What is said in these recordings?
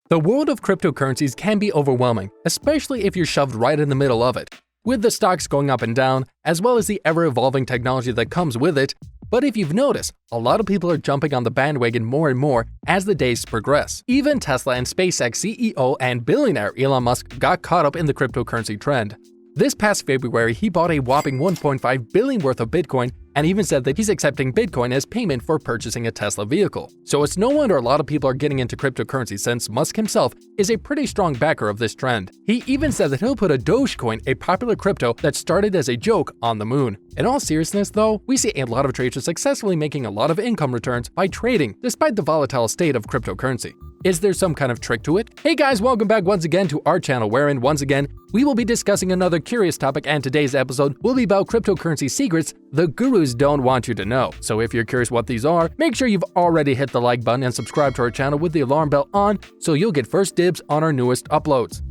The world of cryptocurrencies can be overwhelming, especially if you're shoved right in the middle of it, with the stocks going up and down, as well as the ever-evolving technology that comes with it. But if you've noticed, a lot of people are jumping on the bandwagon more and more as the days progress. Even Tesla and SpaceX CEO and billionaire Elon Musk got caught up in the cryptocurrency trend. This past February, he bought a whopping $1.5 billion worth of Bitcoin and even said that he's accepting Bitcoin as payment for purchasing a Tesla vehicle. So it's no wonder a lot of people are getting into cryptocurrency since Musk himself is a pretty strong backer of this trend. He even said that he'll put a Dogecoin, a popular crypto that started as a joke, on the moon. In all seriousness though, we see a lot of traders successfully making a lot of income returns by trading, despite the volatile state of cryptocurrency. Is there some kind of trick to it? Hey guys, welcome back once again to our channel, wherein once again, we will be discussing another curious topic, and today's episode will be about cryptocurrency secrets the gurus don't want you to know. So if you're curious what these are, make sure you've already hit the like button and subscribe to our channel with the alarm bell on so you'll get first dibs on our newest uploads.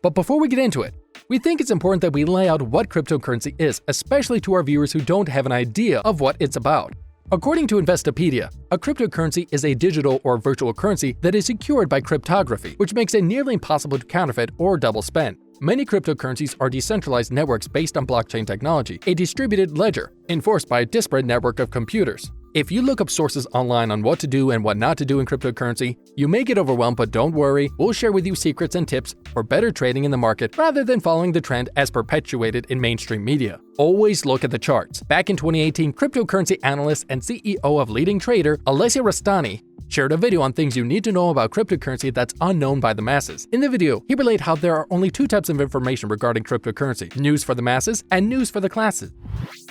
But before we get into it, we think it's important that we lay out what cryptocurrency is, especially to our viewers who don't have an idea of what it's about. According to Investopedia, a cryptocurrency is a digital or virtual currency that is secured by cryptography, which makes it nearly impossible to counterfeit or double spend. Many cryptocurrencies are decentralized networks based on blockchain technology, a distributed ledger enforced by a disparate network of computers. If you look up sources online on what to do and what not to do in cryptocurrency, you may get overwhelmed, but don't worry, we'll share with you secrets and tips for better trading in the market rather than following the trend as perpetuated in mainstream media. Always look at the charts. Back in 2018, cryptocurrency analyst and CEO of leading trader Alessia Rastani shared a video on things you need to know about cryptocurrency that's unknown by the masses. In the video, he relayed how there are only two types of information regarding cryptocurrency: news for the masses and news for the classes.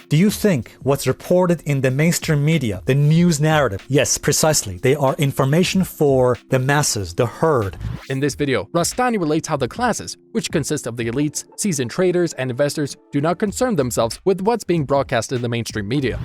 Do you think what's reported in the mainstream media, the news narrative, yes, precisely, they are information for the masses, the herd? In this video, Rastani relates how the classes, which consist of the elites, seasoned traders, and investors, do not concern themselves with what's being broadcast in the mainstream media.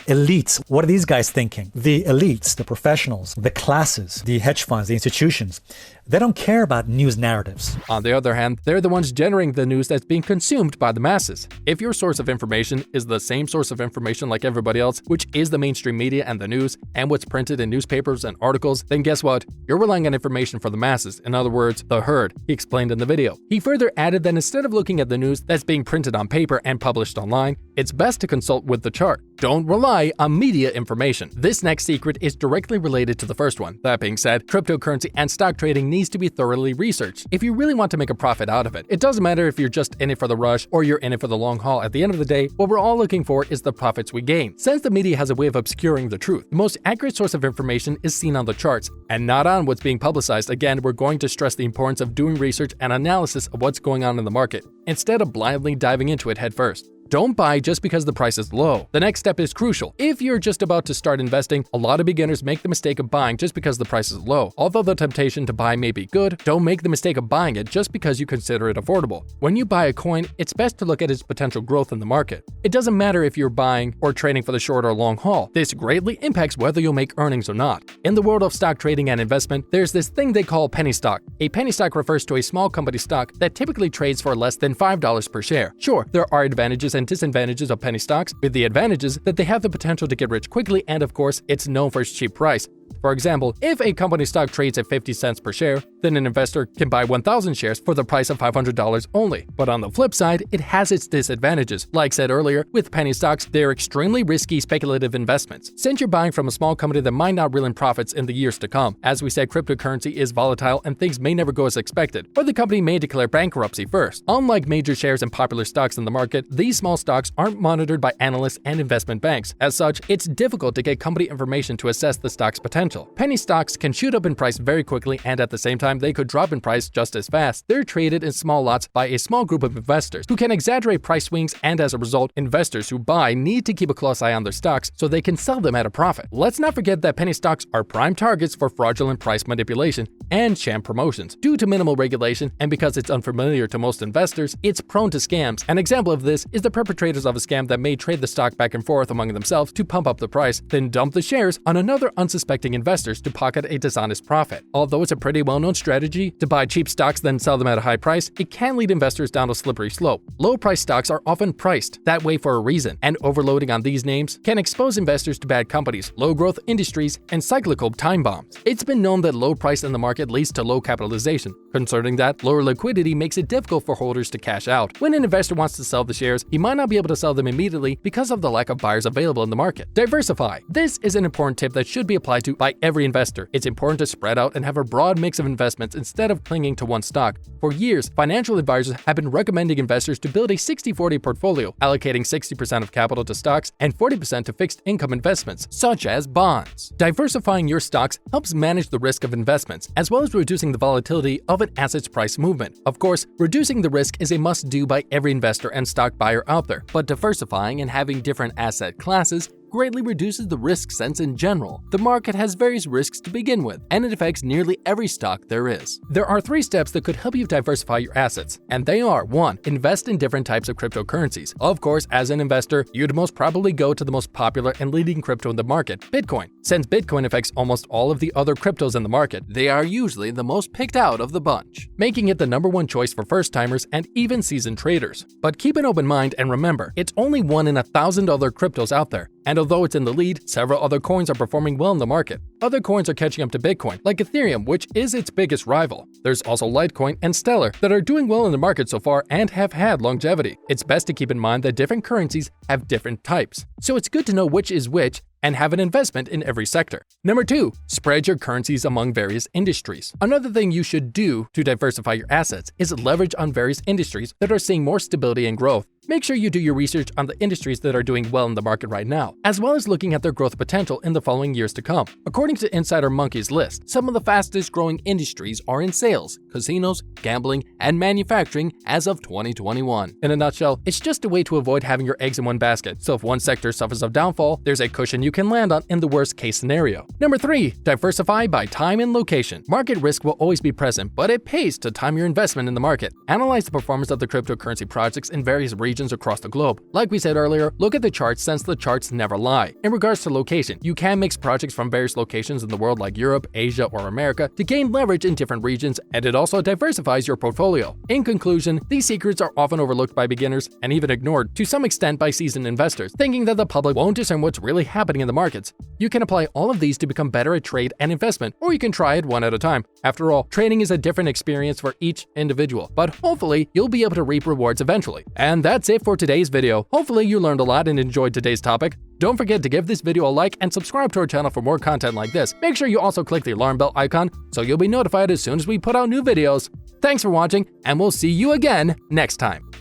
Elites, what are these guys thinking? The elites, the professionals, the classes, the hedge funds, the institutions, they don't care about news narratives. On the other hand, they're the ones generating the news that's being consumed by the masses. If your source of information is the same source of information like everybody else, which is the mainstream media and the news, and what's printed in newspapers and articles, then guess what? You're relying on information for the masses, in other words, the herd, he explained in the video. He further added that instead of looking at the news that's being printed on paper and published online, it's best to consult with the chart. Don't rely on media information. This next secret is directly related to the first one. That being said, cryptocurrency and stock trading needs to be thoroughly researched if you really want to make a profit out of it. It doesn't matter if you're just in it for the rush or you're in it for the long haul. At the end of the day, what we're all looking for is the profits we gain. Since the media has a way of obscuring the truth, the most accurate source of information is seen on the charts and not on what's being publicized. Again, we're going to stress the importance of doing research and analysis of what's going on in the market instead of blindly diving into it headfirst. Don't buy just because the price is low. The next step is crucial. If you're just about to start investing, a lot of beginners make the mistake of buying just because the price is low. Although the temptation to buy may be good, don't make the mistake of buying it just because you consider it affordable. When you buy a coin, it's best to look at its potential growth in the market. It doesn't matter if you're buying or trading for the short or long haul. This greatly impacts whether you'll make earnings or not. In the world of stock trading and investment, there's this thing they call penny stock. A penny stock refers to a small company stock that typically trades for less than $5 per share. Sure, there are advantages and disadvantages of penny stocks, with the advantages that they have the potential to get rich quickly, and of course, it's known for its cheap price. For example, if a company stock trades at 50 cents per share, then an investor can buy 1,000 shares for the price of $500 only. But on the flip side, it has its disadvantages. Like said earlier, with penny stocks, they're extremely risky speculative investments, since you're buying from a small company that might not reel in profits in the years to come. As we said, cryptocurrency is volatile and things may never go as expected, or the company may declare bankruptcy first. Unlike major shares and popular stocks in the market, these small stocks aren't monitored by analysts and investment banks. As such, it's difficult to get company information to assess the stock's potential. Penny stocks can shoot up in price very quickly, and at the same time, they could drop in price just as fast. They're traded in small lots by a small group of investors who can exaggerate price swings, and as a result, investors who buy need to keep a close eye on their stocks so they can sell them at a profit. Let's not forget that penny stocks are prime targets for fraudulent price manipulation and sham promotions. Due to minimal regulation and because it's unfamiliar to most investors, it's prone to scams. An example of this is the perpetrators of a scam that may trade the stock back and forth among themselves to pump up the price, then dump the shares on another unsuspecting investors to pocket a dishonest profit. Although it's a pretty well-known strategy to buy cheap stocks then sell them at a high price, it can lead investors down a slippery slope. Low-priced stocks are often priced that way for a reason, and overloading on these names can expose investors to bad companies, low-growth industries, and cyclical time bombs. It's been known that low price in the market leads to low capitalization. Concerning that, lower liquidity makes it difficult for holders to cash out. When an investor wants to sell the shares, he might not be able to sell them immediately because of the lack of buyers available in the market. Diversify. This is an important tip that should be applied to by every investor. It's important to spread out and have a broad mix of investments instead of clinging to one stock. For years, financial advisors have been recommending investors to build a 60-40 portfolio, allocating 60% of capital to stocks and 40% to fixed income investments, such as bonds. Diversifying your stocks helps manage the risk of investments, as well as reducing the volatility of an asset's price movement. Of course, reducing the risk is a must-do by every investor and stock buyer out there, but diversifying and having different asset classes greatly reduces the risk sense in general. The market has various risks to begin with, and it affects nearly every stock there is. There are 3 steps that could help you diversify your assets, and they are: 1. Invest in different types of cryptocurrencies. Of course, as an investor, you'd most probably go to the most popular and leading crypto in the market, Bitcoin. Since Bitcoin affects almost all of the other cryptos in the market, they are usually the most picked out of the bunch, making it the #1 choice for first-timers and even seasoned traders. But keep an open mind and remember, it's only 1 in 1,000 other cryptos out there. And although it's in the lead, several other coins are performing well in the market. Other coins are catching up to Bitcoin, like Ethereum, which is its biggest rival. There's also Litecoin and Stellar that are doing well in the market so far and have had longevity. It's best to keep in mind that different currencies have different types, so it's good to know which is which and have an investment in every sector. 2. Spread your currencies among various industries. Another thing you should do to diversify your assets is leverage on various industries that are seeing more stability and growth. Make sure you do your research on the industries that are doing well in the market right now, as well as looking at their growth potential in the following years to come. According to Insider Monkey's list, some of the fastest growing industries are in sales, casinos, gambling, and manufacturing as of 2021. In a nutshell, it's just a way to avoid having your eggs in one basket, so if one sector suffers a downfall, there's a cushion you can land on in the worst case scenario. 3. Diversify by time and location. Market risk will always be present, but it pays to time your investment in the market. Analyze the performance of the cryptocurrency projects in various regions across the globe. Like we said earlier, look at the charts since the charts never lie. In regards to location, you can mix projects from various locations in the world like Europe, Asia, or America to gain leverage in different regions, and it also diversifies your portfolio. In conclusion, these secrets are often overlooked by beginners and even ignored to some extent by seasoned investors, thinking that the public won't discern what's really happening in the markets. You can apply all of these to become better at trade and investment, or you can try it one at a time. After all, trading is a different experience for each individual, but hopefully you'll be able to reap rewards eventually. And that's it for today's video. Hopefully you learned a lot and enjoyed today's topic. Don't forget to give this video a like and subscribe to our channel for more content like this. Make sure you also click the alarm bell icon so you'll be notified as soon as we put out new videos. Thanks for watching, and we'll see you again next time.